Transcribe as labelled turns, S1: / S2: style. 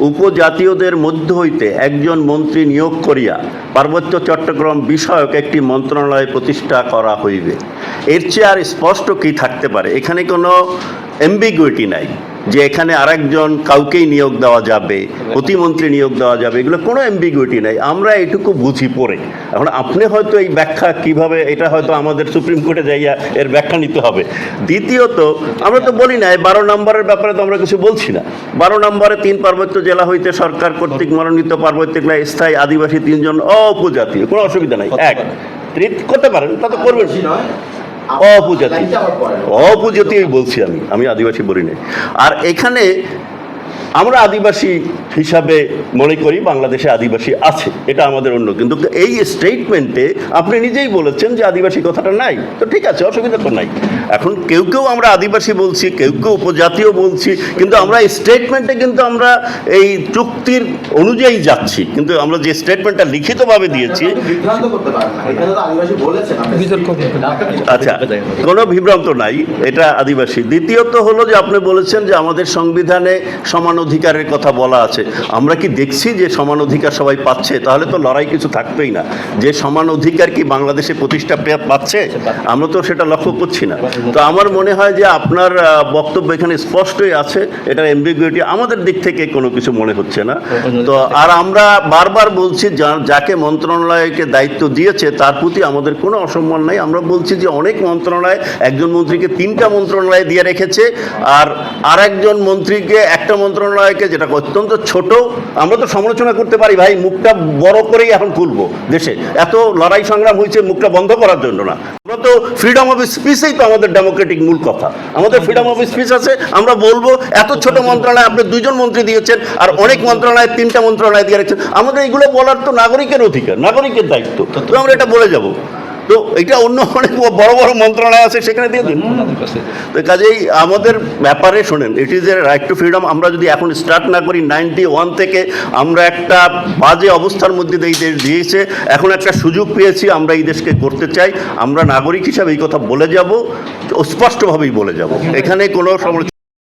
S1: উপজাতীয়দের মধ্য হইতে একজন মন্ত্রী নিয়োগ করিয়া পার্বত্য চট্টগ্রাম বিষয়ক একটি মন্ত্রণালয় প্রতিষ্ঠা করা হইবে। এর চেয়ে আর স্পষ্ট কি থাকতে পারে? এখানে কোনো অ্যাম্বিগুইটি নাই যে এখানে আরেকজন কাউকেই নিয়োগ দেওয়া যাবে, প্রতিমন্ত্রী নিয়োগ দেওয়া যাবে, এগুলো কোনো অ্যাম্বিগুইটি নাই। আমরা এটুকু বুঝি পড়ে। এখন আপনি হয়তো এই ব্যাখ্যা কিভাবে, এটা হয়তো আমাদের সুপ্রিম কোর্টে যাইয়া এর ব্যাখ্যা নিতে হবে। দ্বিতীয়ত, আমরা তো বলি না 12 নম্বরের ব্যাপারে তো আমরা কিছু বলছি না। 12 নম্বরে 3 পার্বত্য জেলা হইতে সরকার কর্তৃক মনোনীত পার্বত্য জেলায় স্থায়ী আদিবাসী 3 জন উপজাতীয়, কোনো অসুবিধা নাই। এক করতে পারেন, তা তো করবেন। অপজাতি বলছি আমি আদিবাসী বলি নাই। আর এখানে আমরা আদিবাসী হিসাবে মনে করি বাংলাদেশে আদিবাসী আছে, এটা আমাদের অন্য। কিন্তু এই স্টেটমেন্টে আপনি নিজেই বলেছেন যে আদিবাসী কথাটা নাই, তো ঠিক আছে, অসুবিধা তো নাই। এখন কেউ কেউ আমরা আদিবাসী বলছি, কেউ কেউ উপজাতীয় বলছি, কিন্তু আমরা এই স্টেটমেন্টে কিন্তু আমরা এই চুক্তির অনুযায়ী যাচ্ছি। কিন্তু আমরা যে স্টেটমেন্টটা লিখিতভাবে দিয়েছি, আচ্ছা, কোনো বিভ্রান্ত নাই, এটা আদিবাসী। দ্বিতীয়ত হলো যে আপনি বলেছেন যে আমাদের সংবিধানে সমান অধিকারের কথা বলা আছে। আমরা কি দেখছি যে সমান অধিকার সবাই পাচ্ছে? তাহলে তো লড়াই কিছু থাকবেই না। যে সমান অধিকার কি বাংলাদেশে প্রতিষ্ঠা পাচ্ছে? আমরা তো সেটা লক্ষ্য করছি না। তো আমার মনে হয় যে আপনার বক্তব্য এখানে স্পষ্টই আছে, এটার অ্যাম্বিগুইটি আমাদের দিক থেকে কোনো কিছু মনে হচ্ছে না। তো আর আমরা বারবার বলছি যাকে মন্ত্রণালয়কে দায়িত্ব দিয়েছে তার প্রতি আমাদের কোনো অসম্মান নাই। আমরা বলছি যে অনেক মন্ত্রণালয়, একজন মন্ত্রীকে 3টা মন্ত্রণালয় দিয়ে রেখেছে, আর একজন মন্ত্রীকে একটা মন্ত্রণালয়কে, যেটা অত্যন্ত ছোট। আমরা তো সমালোচনা করতে পারি, ভাই মুখটা বড় করেই এখন খুলবো। দেশে এত লড়াই সংগ্রাম হয়েছে মুখটা বন্ধ করার জন্য না। আমরা তো ফ্রিডম অফ স্পিচই তো আমাদের ডেমোক্রেটিক মূল কথা। আমাদের ফ্রিডম অফ স্পিচ আছে, আমরা বলবো। এত ছোট মন্ত্রণালয় আপনি 2জন মন্ত্রী দিয়েছেন, আর অনেক মন্ত্রণালয় 3টা মন্ত্রণালয় দিয়ে রেখেছেন। আমাদের এগুলো বলার তো নাগরিকের অধিকার, নাগরিকের দায়িত্ব, তো আমরা এটা বলে যাব। তো এটা অন্য অনেক বড় বড় মন্ত্রণালয় আছে, সেখানে দিয়ে দিন। তো কাজেই আমাদের ব্যাপারে শোনেন, it is a right two freedom. আমরা যদি এখন স্টার্ট না করি, 91 থেকে আমরা একটা বাজে অবস্থার মধ্যে এই দেশ দিয়েছে, এখন একটা সুযোগ পেয়েছি, আমরা এই দেশকে করতে চাই। আমরা নাগরিক হিসাবে এই কথা বলে যাব, স্পষ্টভাবেই বলে যাব, এখানে কোনো সমালোচনা